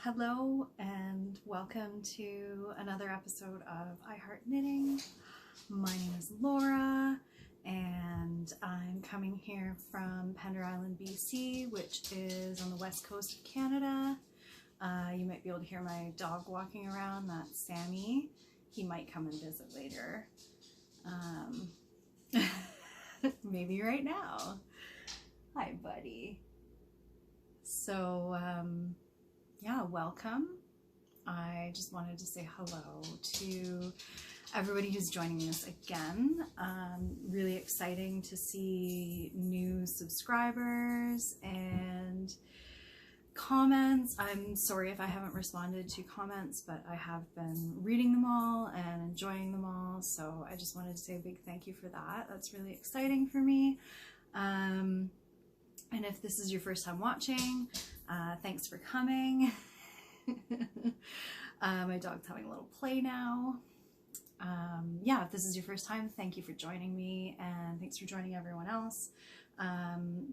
Hello and welcome to another episode of Heart Knitting. My name is Laura and I'm coming here from Pender Island, BC, which is on the west coast of Canada. You might be able to hear my dog walking around. That's Sammy. He might come and visit later. Maybe right now. Hi, buddy. So, yeah, welcome. I just wanted to say hello to everybody who's joining us again. Really exciting to see new subscribers and comments. I'm sorry if I haven't responded to comments, but I have been reading them all and enjoying them all. So I just wanted to say a big thank you for that. That's really exciting for me. And if this is your first time watching, thanks for coming. My dog's having a little play now. Yeah, if this is your first time, thank you for joining me, and thanks for joining everyone else.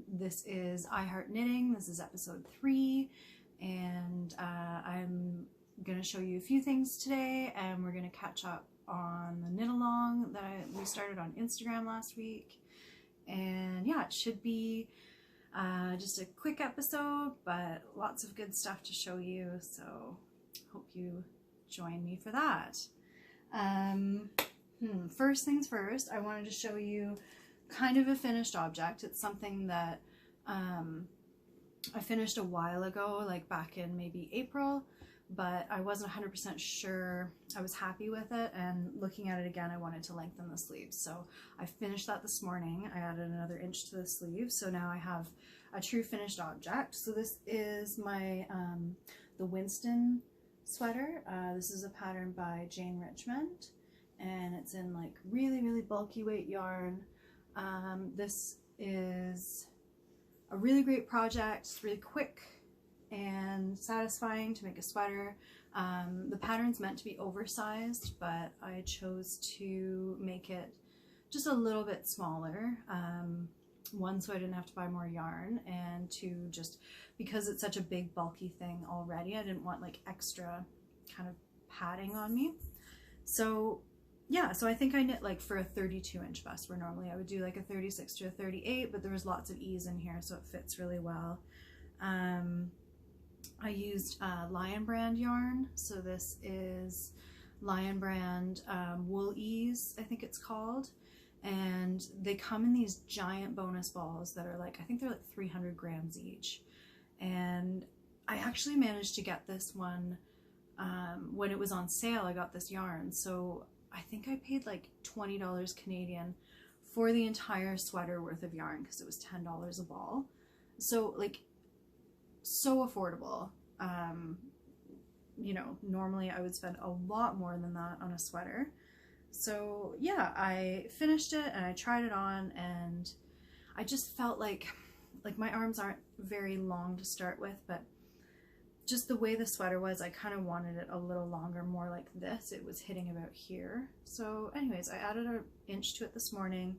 This is Heart Knitting. This is episode 3, and I'm going to show you a few things today, and we're going to catch up on the knit along that we started on Instagram last week. And yeah, it should be just a quick episode, but lots of good stuff to show you, so hope you join me for that. First things first, I wanted to show you kind of a finished object. It's something that I finished a while ago, like back in maybe April, but I wasn't 100% sure I was happy with it, and looking at it again, I wanted to lengthen the sleeves. So I finished that this morning. I added another inch to the sleeve, so now I have a true finished object. So this is my the Winston sweater. This is a pattern by Jane Richmond, and it's in like really bulky weight yarn. This is a really great project. It's really quick and satisfying to make a sweater. The pattern's meant to be oversized, but I chose to make it just a little bit smaller. One, so I didn't have to buy more yarn, and two, just because it's such a big bulky thing already, I didn't want like extra kind of padding on me. So yeah, so I think I knit like for a 32-inch bust, where normally I would do like a 36 to a 38, but there was lots of ease in here, so it fits really well. I used Lion Brand yarn, so this is Lion Brand Wool Ease, I think it's called, and they come in these giant bonus balls that are like, I think they're like 300 grams each, and I actually managed to get this one when it was on sale. I got this yarn, so I think I paid like $20 Canadian for the entire sweater worth of yarn, because it was $10 a ball, so like so affordable. You know, normally I would spend a lot more than that on a sweater. So yeah, I finished it and I tried it on, and I just felt like my arms aren't very long to start with, but just the way the sweater was, I kind of wanted it a little longer, more like this. It was hitting about here. So anyways, I added an inch to it this morning,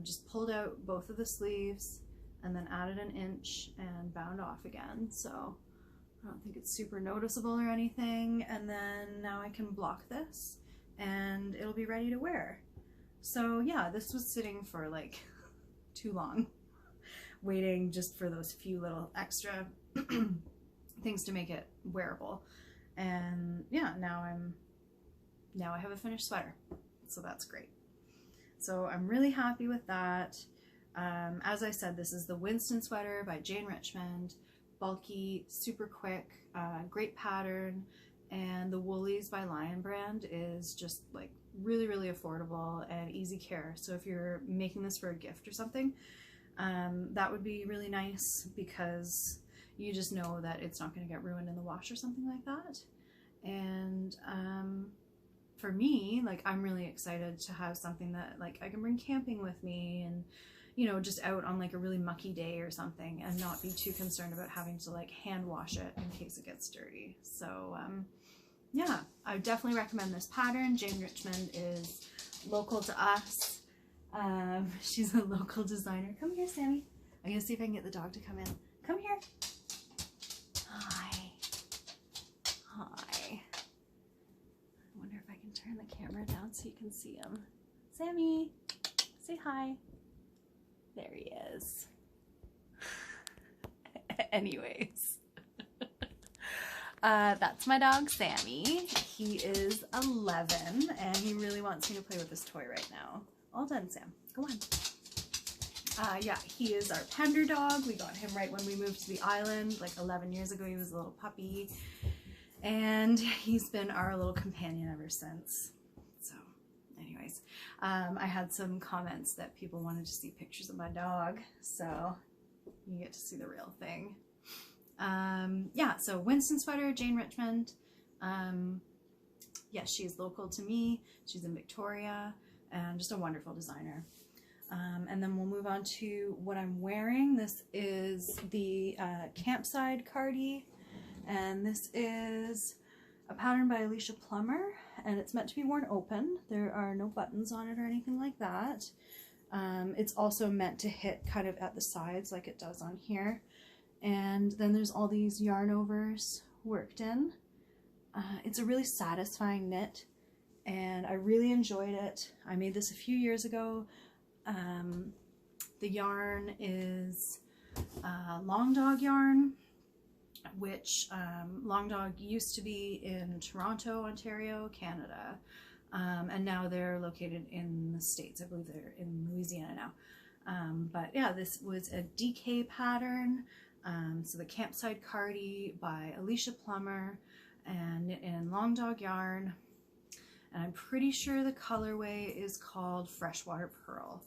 just pulled out both of the sleeves, and then added an inch and bound off again. So I don't think it's super noticeable or anything. And then now I can block this and it'll be ready to wear. So yeah, this was sitting for like too long, waiting just for those few little extra things to make it wearable. And yeah, now I have a finished sweater, so that's great. So I'm really happy with that. As I said, this is the Winston sweater by Jane Richmond. Bulky, super quick, great pattern, and the Woolies by Lion Brand is just like really affordable and easy care. So if you're making this for a gift or something, that would be really nice, because you just know that it's not going to get ruined in the wash or something like that. And for me, like, I'm really excited to have something that like I can bring camping with me, and you know, just out on like a really mucky day or something, and not be too concerned about having to like hand wash it in case it gets dirty. So yeah, I would definitely recommend this pattern. Jane Richmond is local to us. She's a local designer. Come here, Sammy. I'm gonna see if I can get the dog to come in. Come here. Hi. so you can see him. Sammy, say hi. There he is. Anyways, that's my dog Sammy. He is 11 and he really wants me to play with this toy right now. All done, Sam. Go on. Yeah, he is our pender dog. We got him right when we moved to the island, like 11 years ago. He was a little puppy, and he's been our little companion ever since. So, anyways, I had some comments that people wanted to see pictures of my dog, so you get to see the real thing. Yeah, so Winston sweater, Jane Richmond. Yeah, she's local to me. She's in Victoria, and just a wonderful designer. And then we'll move on to what I'm wearing. This is the Campside Cardi, and this is a pattern by Alicia Plummer, and it's meant to be worn open. There are no buttons on it or anything like that. It's also meant to hit kind of at the sides like it does on here. And then there's all these yarn overs worked in. It's a really satisfying knit, and I really enjoyed it. I made this a few years ago. The yarn is Long Dog yarn, which Long Dog used to be in Toronto, Ontario, Canada, and now they're located in the States. I believe they're in Louisiana now. But yeah, this was a DK pattern, so the Campside Cardi by Alicia Plummer, and knit in Long Dog yarn, and I'm pretty sure the colorway is called Freshwater Pearl.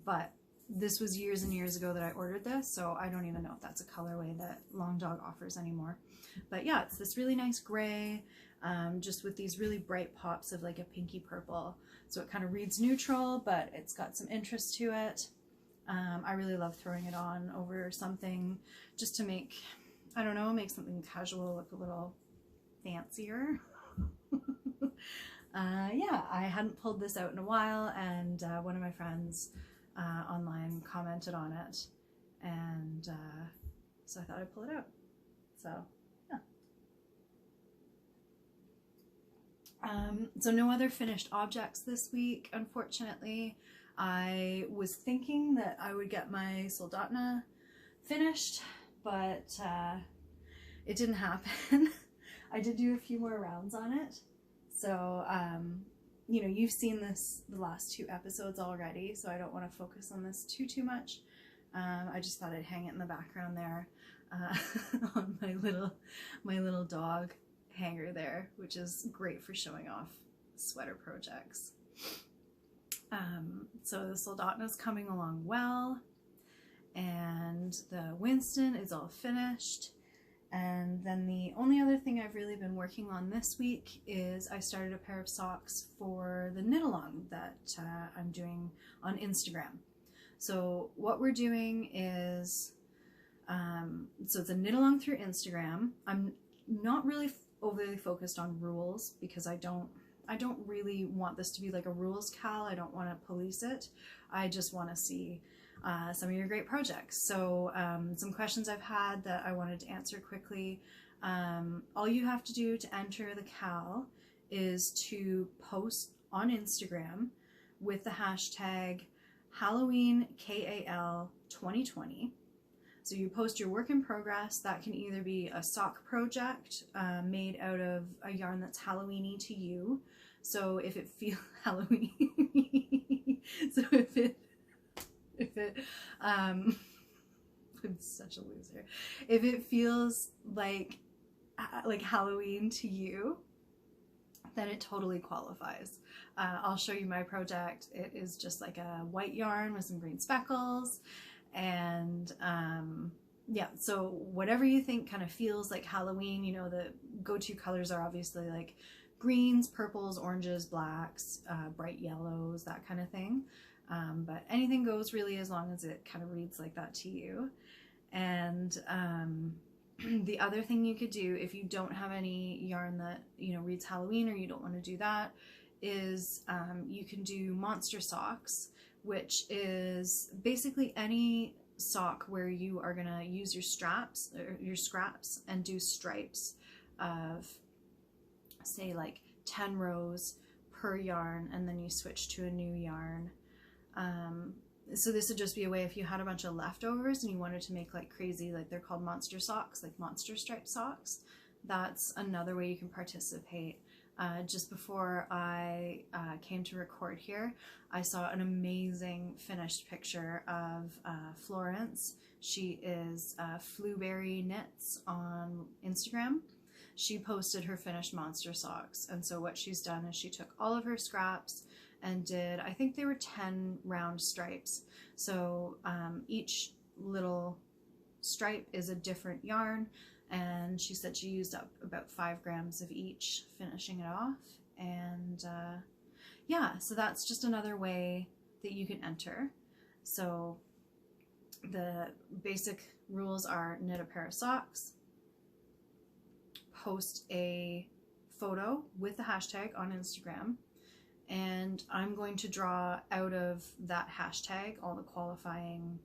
But this was years and years ago that I ordered this, so I don't even know if that's a colorway that Long Dog offers anymore. But yeah, it's this really nice gray, just with these really bright pops of like a pinky purple. So it kind of reads neutral, but it's got some interest to it. I really love throwing it on over something just to make, I don't know, make something casual look a little fancier. Yeah, I hadn't pulled this out in a while, and one of my friends online commented on it, and so I thought I'd pull it out. So yeah. So no other finished objects this week, unfortunately. I was thinking that I would get my Soldotna finished, but it didn't happen. I did do a few more rounds on it. So, you know, you've seen this the last 2 episodes already, so I don't want to focus on this too much. I just thought I'd hang it in the background there on my little dog hanger there, which is great for showing off sweater projects. So the Soldotna's coming along well, and the Winston is all finished. And then the only other thing I've really been working on this week is I started a pair of socks for the knit along that I'm doing on Instagram. So what we're doing is, so it's a knit along through Instagram. I'm not really overly focused on rules because I don't really want this to be like a rules cal. I don't want to police it. I just want to see some of your great projects. So some questions I've had that I wanted to answer quickly. All you have to do to enter the cal is to post on Instagram with the hashtag Halloween KAL 2020. So you post your work in progress. That can either be a sock project made out of a yarn that's Halloweenie to you. So if it feels Halloween, so if it I'm such a loser. If it feels like Halloween to you, then it totally qualifies. I'll show you my project. It is just like a white yarn with some green speckles, and yeah, so whatever you think kind of feels like Halloween. You know, the go-to colors are obviously like greens, purples, oranges, blacks, bright yellows, that kind of thing. But anything goes really, as long as it kind of reads like that to you. And the other thing you could do if you don't have any yarn that, you know, reads Halloween, or you don't want to do that, is you can do monster socks, which is basically any sock where you are gonna use your straps or your scraps and do stripes of, say, like 10 rows per yarn, and then you switch to a new yarn. So this would just be a way if you had a bunch of leftovers and you wanted to make like crazy, like they're called monster socks, like monster striped socks. That's another way you can participate. Just before I came to record here, I saw an amazing finished picture of Florence. She is Flueberry Knits on Instagram. She posted her finished monster socks, and so what she's done is she took all of her scraps and did, I think they were 10 round stripes. So each little stripe is a different yarn, and she said she used up about 5 grams of each, finishing it off. And yeah, so that's just another way that you can enter. So the basic rules are knit a pair of socks, post a photo with the hashtag on Instagram, and I'm going to draw out of that hashtag all the qualifying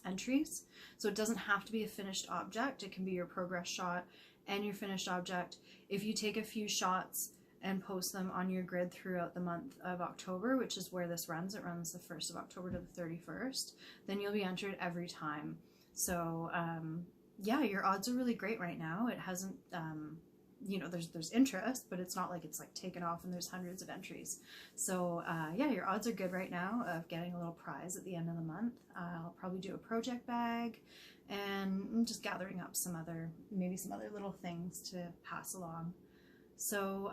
entries. So it doesn't have to be a finished object. It can be your progress shot and your finished object. If you take a few shots and post them on your grid throughout the month of October, which is where this runs, it runs the 1st of October to the 31st, then you'll be entered every time. So yeah, your odds are really great right now. It hasn't, you know, there's interest, but it's not like it's like taken off and there's hundreds of entries. So yeah, your odds are good right now of getting a little prize at the end of the month. I'll probably do a project bag, and I'm just gathering up some other, maybe some other little things to pass along. So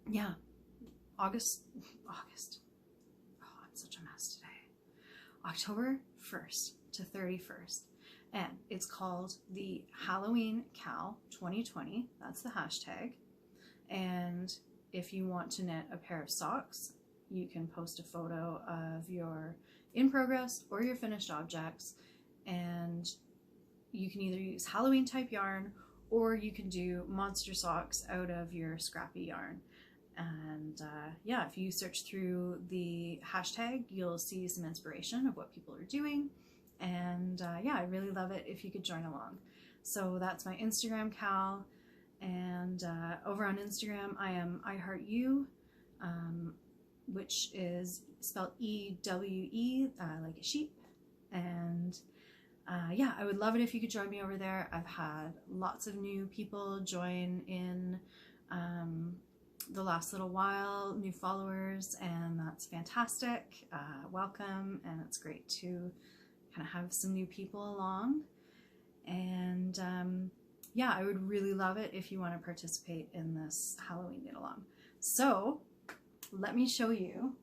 yeah, August, oh, I'm such a mess today. October 1st to 31st. And it's called the Halloween Cal 2020. That's the hashtag. And if you want to knit a pair of socks, you can post a photo of your in progress or your finished objects. And you can either use Halloween type yarn, or you can do monster socks out of your scrappy yarn. And yeah, if you search through the hashtag, you'll see some inspiration of what people are doing. And yeah, I'd really love it if you could join along. So that's my Instagram Cal, and over on Instagram I am Heart Ewe, which is spelled E-W-E, like a sheep. And yeah, I would love it if you could join me over there. I've had lots of new people join in the last little while, new followers, and that's fantastic. Welcome, and it's great to kind of have some new people along. And yeah, I would really love it if you want to participate in this Halloween knit along. So let me show you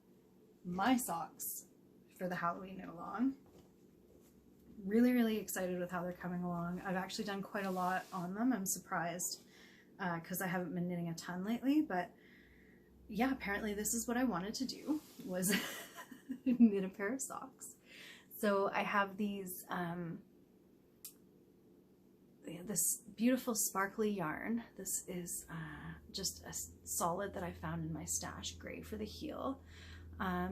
my socks for the Halloween knit along. Really excited with how they're coming along. I've actually done quite a lot on them. I'm surprised because I haven't been knitting a ton lately, but yeah, apparently this is what I wanted to do, was knit a pair of socks. So I have these, this beautiful sparkly yarn. This is just a solid that I found in my stash, gray for the heel.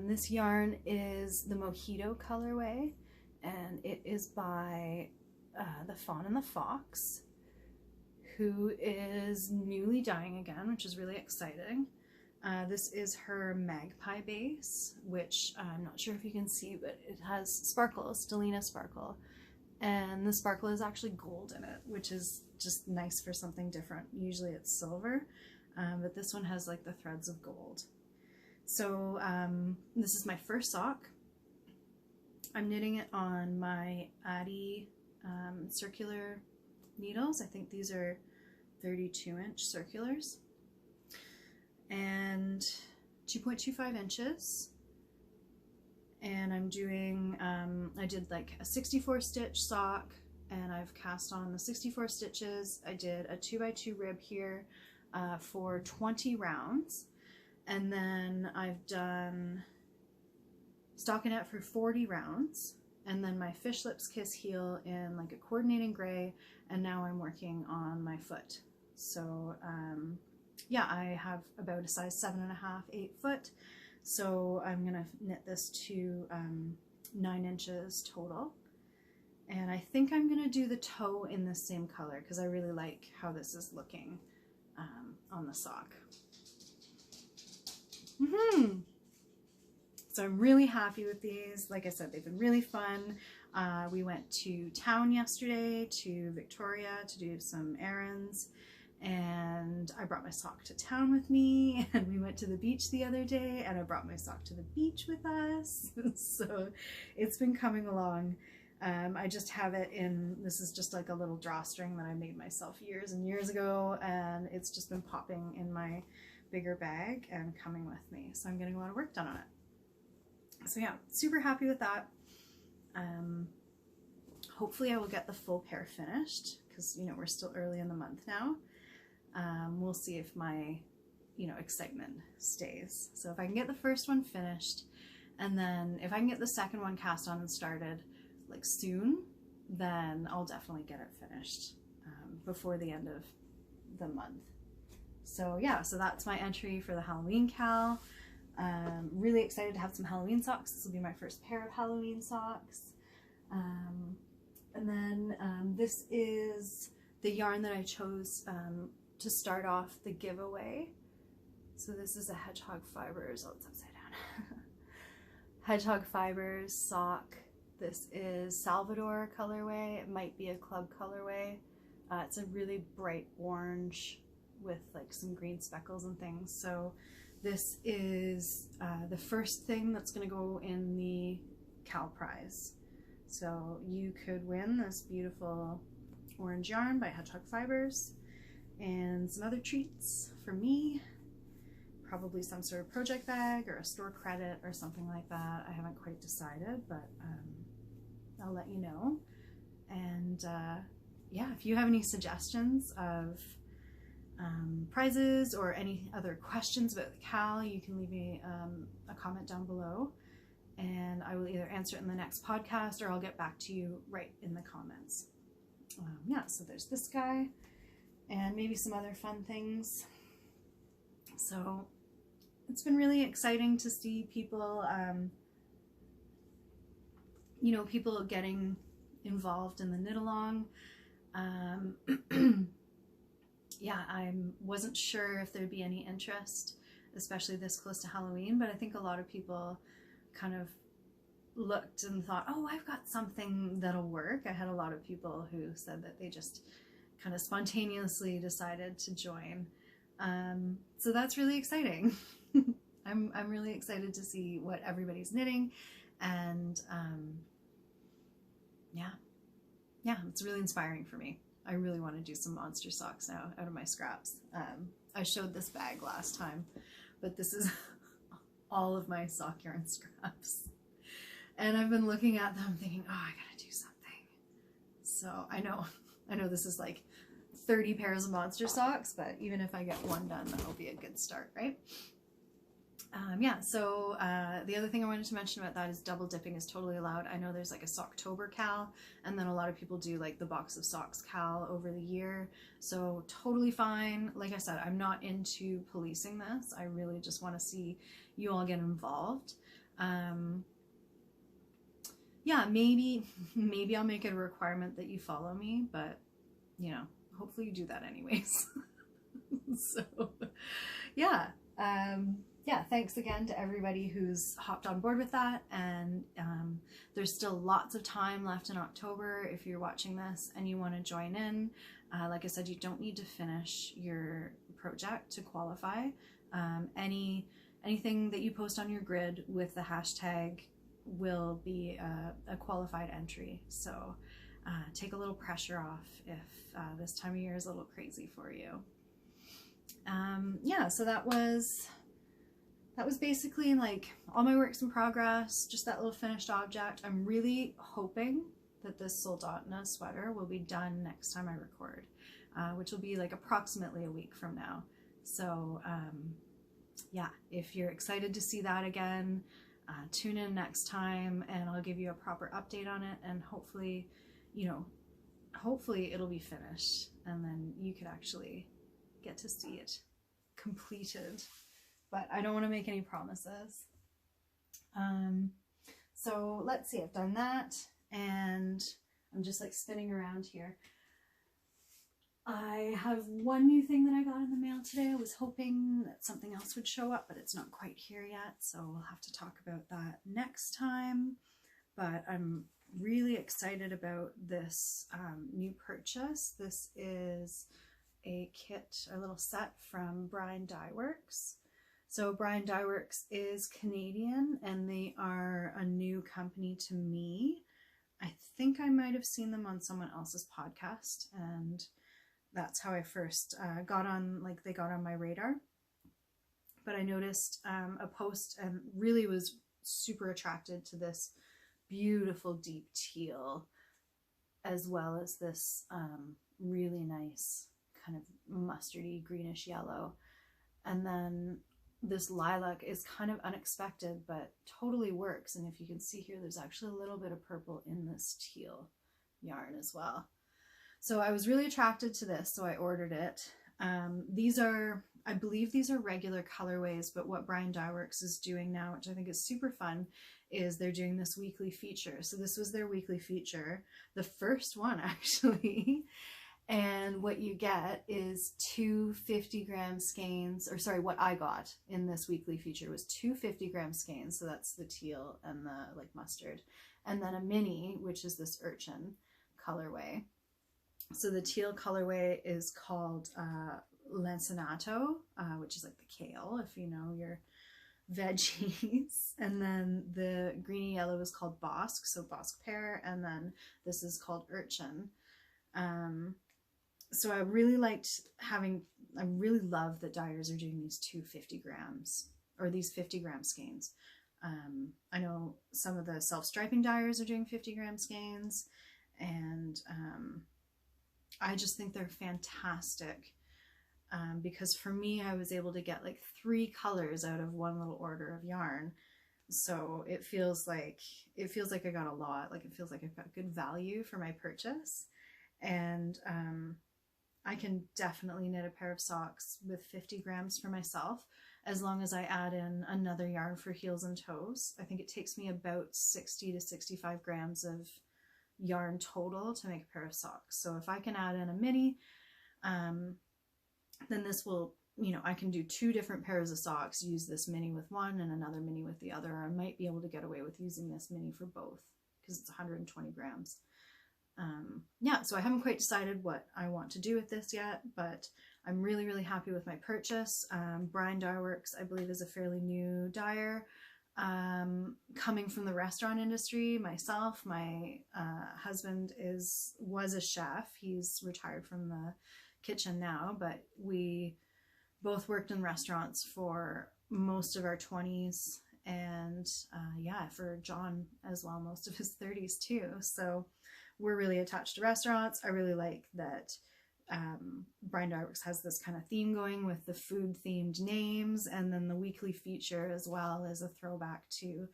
This yarn is the Mojito colorway, and it is by the Fawn and the Fox, who is newly dyeing again, which is really exciting. This is her Magpie base, which I'm not sure if you can see, but it has sparkles, Stellina sparkle, and the sparkle is actually gold in it, which is just nice for something different. Usually it's silver, but this one has like the threads of gold. So this is my first sock. I'm knitting it on my Addy circular needles. I think these are 32-inch circulars, and 2.25 inches. And I'm doing, I did like a 64 stitch sock, and I've cast on the 64 stitches. I did a 2x2 rib here for 20 rounds. And then I've done stockinette for 40 rounds. And then my fish lips kiss heel in like a coordinating gray. And now I'm working on my foot. So yeah, I have about a size 7.5, 8 foot. So I'm gonna knit this to 9 inches total. And I think I'm gonna do the toe in the same color because I really like how this is looking. on the sock. So I'm really happy with these. Like I said, they've been really fun. We went to town yesterday, to Victoria, to do some errands, and I brought my sock to town with me, and we went to the beach the other day and I brought my sock to the beach with us. So it's been coming along. I just have it in, this is just like a little drawstring that I made myself years and years ago, and it's just been popping in my bigger bag and coming with me. So I'm getting a lot of work done on it. So yeah, super happy with that. Hopefully I will get the full pair finished, because, you know, we're still early in the month now. We'll see if my, you know, excitement stays. So if I can get the first one finished, and then if I can get the second one cast on and started like soon, then I'll definitely get it finished before the end of the month. So yeah, so that's my entry for the Halloween cal. Really excited to have some Halloween socks. This will be my first pair of Halloween socks. And then this is the yarn that I chose to start off the giveaway. So this is a Hedgehog Fibers, oh, it's upside down. Hedgehog Fibers sock. This is Salvador colorway. It might be a club colorway. It's a really bright orange with like some green speckles and things. So this is the first thing that's going to go in the cal prize. So you could win this beautiful orange yarn by Hedgehog Fibers and some other treats for me. Probably some sort of project bag or a store credit or something like that. I haven't quite decided, but I'll let you know. And yeah, if you have any suggestions of prizes or any other questions about the cal, you can leave me a comment down below, and I will either answer it in the next podcast or I'll get back to you right in the comments. Yeah, so there's this guy and maybe some other fun things. So it's been really exciting to see people, you know, people getting involved in the knit along. Yeah, I wasn't sure if there'd be any interest, especially this close to Halloween, but I think a lot of people kind of looked and thought, oh, I've got something that'll work. I had a lot of people who said that they just kind of spontaneously decided to join. So that's really exciting. I'm really excited to see what everybody's knitting, and yeah, it's really inspiring for me. I really want to do some monster socks now out of my scraps. I showed this bag last time, but this is all of my sock yarn scraps. And I've been looking at them thinking, oh, I gotta do something. So I know this is like 30 pairs of monster socks, but even if I get one done, that'll be a good start, right? Yeah, so the other thing I wanted to mention about that is double dipping is totally allowed. I know there's like a Socktober cal, and then a lot of people do like the box of socks cal over the year. So totally fine. Like I said, I'm not into policing this. I really just want to see you all get involved. Yeah, maybe I'll make it a requirement that you follow me, but you know, hopefully you do that anyways. So yeah. Yeah, thanks again to everybody who's hopped on board with that, and there's still lots of time left in October if you're watching this and you want to join in. Like I said, you don't need to finish your project to qualify. Anything that you post on your grid with the hashtag will be a qualified entry, so take a little pressure off if this time of year is a little crazy for you. Yeah, so that was basically like all my works in progress, just that little finished object. I'm really hoping that this Soldotna sweater will be done next time I record, which will be like approximately a week from now. So yeah, if you're excited to see that again, tune in next time and I'll give you a proper update on it, and hopefully, you know, hopefully it'll be finished and then you could actually get to see it completed. But I don't want to make any promises. So let's see, I've done that, and I'm just like spinning around here. I have one new thing that I got in the mail today. I was hoping that something else would show up, but it's not quite here yet, so we'll have to talk about that next time. But I'm really excited about this new purchase. This is a kit, a little set from Brine Dye Works. So Brine Dye Works is Canadian, and they are a new company to me. I think I might have seen them on someone else's podcast, and that's how I first got on, like, they got on my radar. But I noticed a post and really was super attracted to this beautiful deep teal, as well as this really nice kind of mustardy greenish yellow. And then this lilac is kind of unexpected, but totally works. And if you can see here, there's actually a little bit of purple in this teal yarn as well. So I was really attracted to this, so I ordered it. These are, I believe these are regular colorways, but what Brine Dye Works is doing now, which I think is super fun, is they're doing this weekly feature. So this was their weekly feature, the first one actually. And what you get is 2 50-gram skeins, or sorry, what I got in this weekly feature was 2 50-gram skeins. So that's the teal and the like mustard, and then a mini, which is this urchin colorway. So the teal colorway is called Lancenato, which is like the kale, if you know your veggies. And then the greeny yellow is called Bosque, so Bosque pear, and then this is called urchin. So I really liked having, I really love that dyers are doing these 2 50 grams, or these 50-gram skeins. I know some of the self-striping dyers are doing 50-gram skeins, and I just think they're fantastic, because for me, I was able to get like 3 colors out of one little order of yarn. So it feels like I got a lot, like it feels like I've got good value for my purchase. And I can definitely knit a pair of socks with 50 grams for myself, as long as I add in another yarn for heels and toes. I think it takes me about 60 to 65 grams of yarn total to make a pair of socks. So if I can add in a mini, then this will, you know, I can do 2 different pairs of socks, use this mini with one and another mini with the other. Or I might be able to get away with using this mini for both, because it's 120 grams. Yeah, so I haven't quite decided what I want to do with this yet, but I'm really, really happy with my purchase. Brine Dye Works, I believe, is a fairly new dyer. Coming from the restaurant industry myself, my husband was a chef. He's retired from the kitchen now, but we both worked in restaurants for most of our 20s, and yeah, for John as well, most of his 30s too. So we're really attached to restaurants. I really like that Brine Dye Works has this kind of theme going with the food themed names, and then the weekly feature as well as a throwback to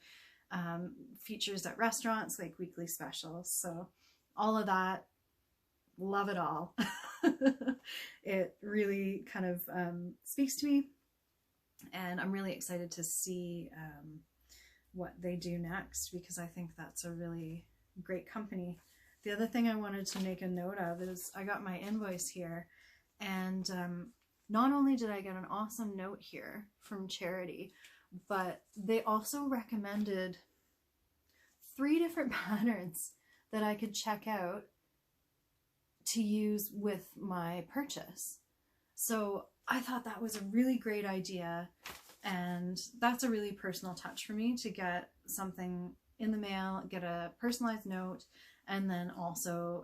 features at restaurants, like weekly specials. So all of that, love it all. It really kind of speaks to me, and I'm really excited to see what they do next, because I think that's a really great company. The other thing I wanted to make a note of is I got my invoice here, and not only did I get an awesome note here from charity, but they also recommended 3 different patterns that I could check out to use with my purchase. So I thought that was a really great idea, and that's a really personal touch for me, to get something in the mail, get a personalized note, and then also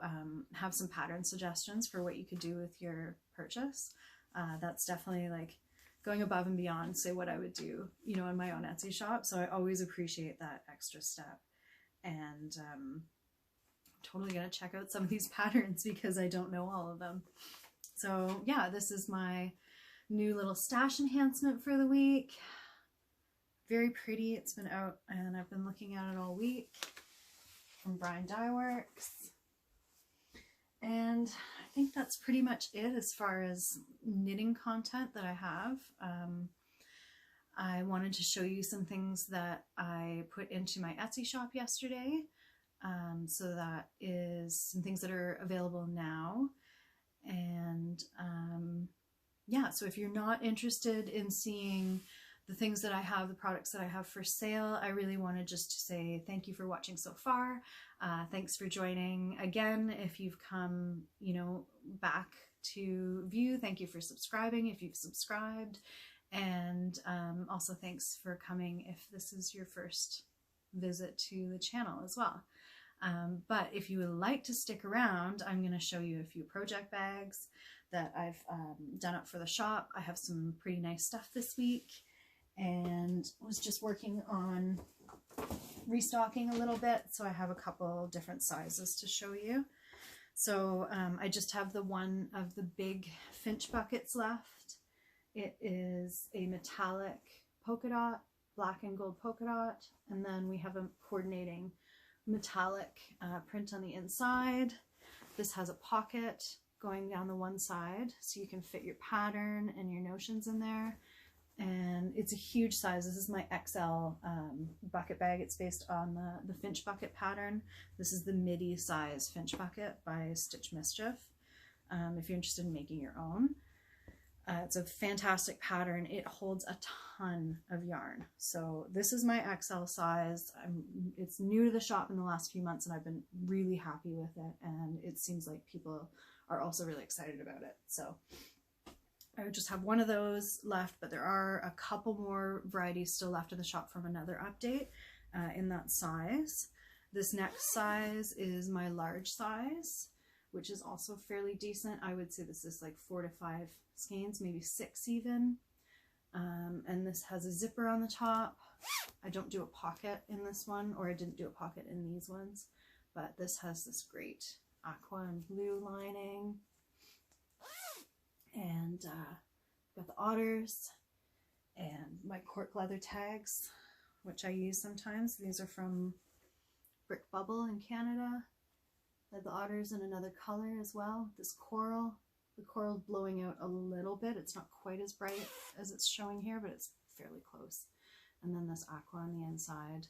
have some pattern suggestions for what you could do with your purchase. That's definitely like going above and beyond, say, what I would do, you know, in my own Etsy shop. So I always appreciate that extra step. And I'm totally gonna check out some of these patterns, because I don't know all of them. So yeah, this is my new little stash enhancement for the week. Very pretty. It's been out and I've been looking at it all week, from Brine Dye Works. And I think that's pretty much it as far as knitting content that I have. I wanted to show you some things that I put into my Etsy shop yesterday. So that is some things that are available now. And yeah, so if you're not interested in seeing the things that I have, the products that I have for sale, I really want to just say thank you for watching so far. Thanks for joining again. If you've come, you know, back to view, thank you for subscribing if you've subscribed. And also thanks for coming if this is your first visit to the channel as well. But if you would like to stick around, I'm going to show you a few project bags that I've done up for the shop. I have some pretty nice stuff this week, and was just working on restocking a little bit, so I have a couple different sizes to show you. So I just have the one of the big finch buckets left. It is a metallic polka dot, black and gold polka dot, and then we have a coordinating metallic print on the inside. This has a pocket going down the one side, so you can fit your pattern and your notions in there. And it's a huge size. This is my XL bucket bag. It's based on the Finch bucket pattern. This is the midi size Finch bucket by Stitch Mischief, if you're interested in making your own. It's a fantastic pattern. It holds a ton of yarn. So this is my XL size. It's new to the shop in the last few months, and I've been really happy with it. And it seems like people are also really excited about it. So I would just have one of those left, but there are a couple more varieties still left in the shop from another update in that size. This next size is my large size, which is also fairly decent. I would say this is like 4 to 5 skeins, maybe 6 even. And this has a zipper on the top. I don't do a pocket in this one, or I didn't do a pocket in these ones, but this has this great aqua and blue lining. And got the otters and my cork leather tags, which I use sometimes. These are from Brick Bubble in Canada. I have the otters in another color as well. This coral, the coral's blowing out a little bit. It's not quite as bright as it's showing here, but it's fairly close. And then this aqua on the inside.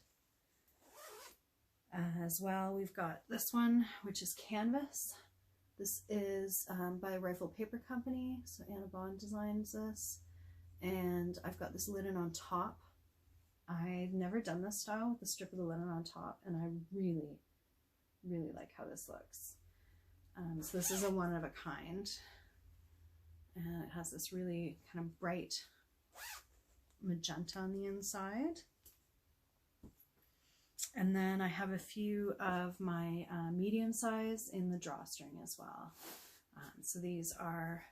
As well, we've got this one, which is canvas. This is by Rifle Paper Company, so Anna Bond designs this, and I've got this linen on top. I've never done this style with the strip of the linen on top, and I really, really like how this looks. So this is a one of a kind, and it has this really kind of bright magenta on the inside. And then I have a few of my medium size in the drawstring as well. So these are,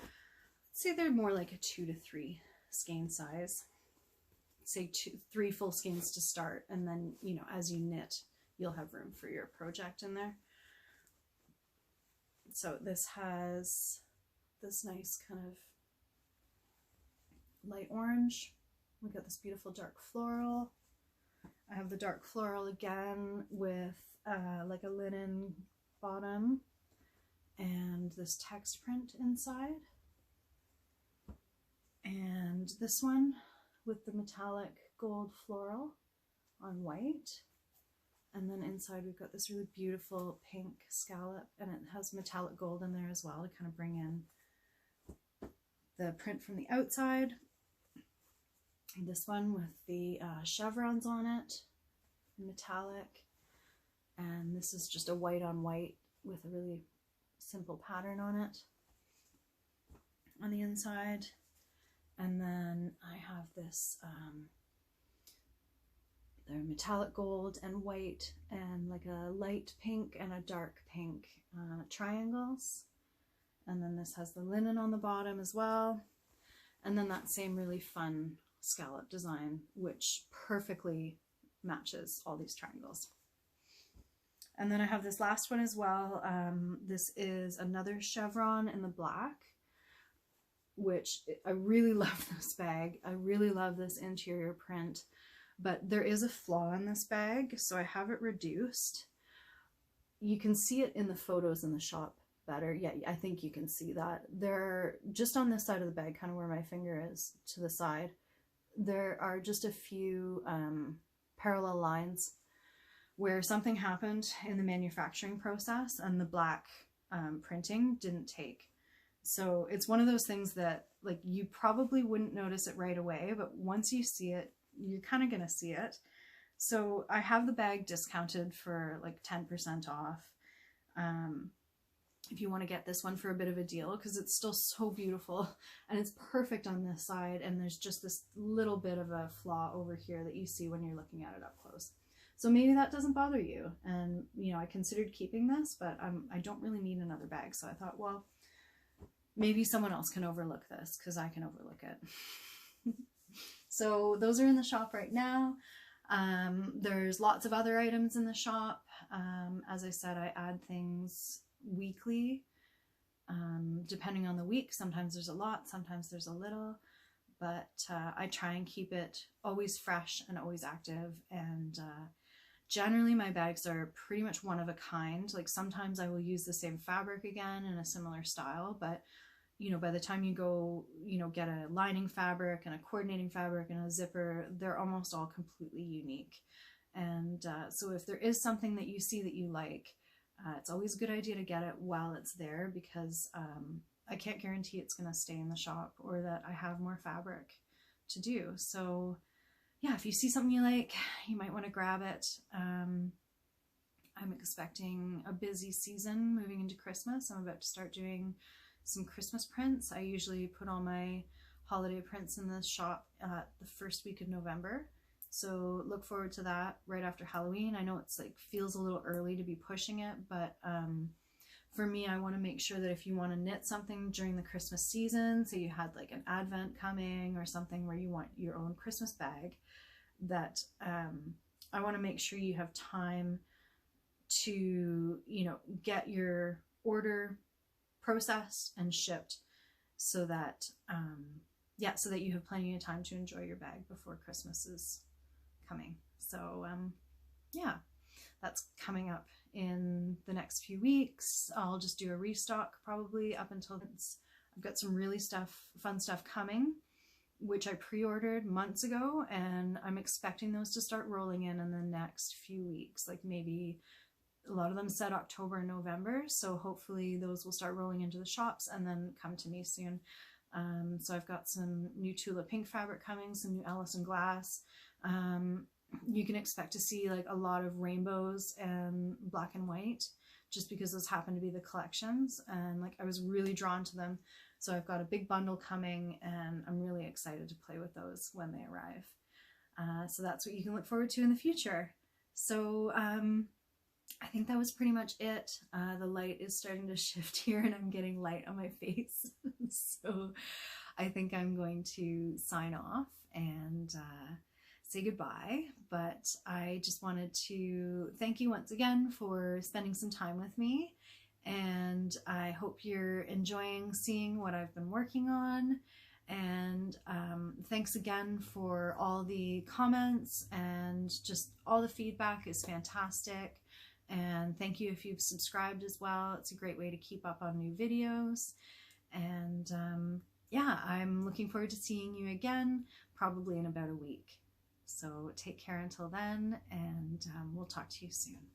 let's say they're more like a 2 to 3 skein size. Say 3 full skeins to start, and then, you know, as you knit, you'll have room for your project in there. So this has this nice kind of light orange. We've got this beautiful dark floral. I have the dark floral again with like a linen bottom and this text print inside. And this one with the metallic gold floral on white. And then inside we've got this really beautiful pink scallop, and it has metallic gold in there as well to kind of bring in the print from the outside. And this one with the chevrons on it, metallic, and this is just a white on white with a really simple pattern on it on the inside. And then I have this they're metallic gold and white and like a light pink and a dark pink triangles. And then this has the linen on the bottom as well, and then that same really fun scallop design, which perfectly matches all these triangles. And then I have this last one as well. This is another chevron in the black, which I really love this bag. I really love this interior print, but there is a flaw in this bag, so I have it reduced. You can see it in the photos in the shop better. Yeah, I think you can see that. They're just on this side of the bag, kind of where my finger is to the side. There are just a few parallel lines where something happened in the manufacturing process and the black printing didn't take. So it's one of those things that like you probably wouldn't notice it right away, but once you see it, you're kind of gonna see it. So I have the bag discounted for like 10% off. If you want to get this one for a bit of a deal, because it's still so beautiful and it's perfect on this side, and there's just this little bit of a flaw over here that you see when you're looking at it up close. So maybe that doesn't bother you, and you know, I considered keeping this, but I don't really need another bag, so I thought, well, maybe someone else can overlook this because I can overlook it. So those are in the shop right now. There's lots of other items in the shop. As I said, I add things weekly, depending on the week. Sometimes there's a lot, sometimes there's a little, but I try and keep it always fresh and always active. And generally my bags are pretty much one of a kind. Like sometimes I will use the same fabric again in a similar style, but you know, by the time you go, you know, get a lining fabric and a coordinating fabric and a zipper, they're almost all completely unique. And so if there is something that you see that you like, it's always a good idea to get it while it's there, because I can't guarantee it's going to stay in the shop or that I have more fabric to do. So yeah, if you see something you like, you might want to grab it. I'm expecting a busy season moving into Christmas. I'm about to start doing some Christmas prints. I usually put all my holiday prints in the shop the first week of November. So look forward to that right after Halloween. I know it's like feels a little early to be pushing it, but for me, I want to make sure that if you want to knit something during the Christmas season, so you had like an Advent coming or something where you want your own Christmas bag, that I want to make sure you have time to, you know, get your order processed and shipped so that yeah, so that you have plenty of time to enjoy your bag before Christmas is coming. So yeah, that's coming up in the next few weeks. I'll just do a restock probably up until I've got some really fun stuff coming, which I pre-ordered months ago, and I'm expecting those to start rolling in the next few weeks. Like maybe a lot of them said October and November, so hopefully those will start rolling into the shops and then come to me soon. So I've got some new Tula Pink fabric coming, some new Allison Glass. You can expect to see like a lot of rainbows and black and white, just because those happen to be the collections, and like I was really drawn to them. So I've got a big bundle coming, and I'm really excited to play with those when they arrive. So that's what you can look forward to in the future. So I think that was pretty much it. The light is starting to shift here and I'm getting light on my face. So I think I'm going to sign off and say goodbye. But I just wanted to thank you once again for spending some time with me. And I hope you're enjoying seeing what I've been working on. And thanks again for all the comments, and just all the feedback is fantastic. And thank you if you've subscribed as well. It's a great way to keep up on new videos. And yeah, I'm looking forward to seeing you again, probably in about a week. So take care until then, and we'll talk to you soon.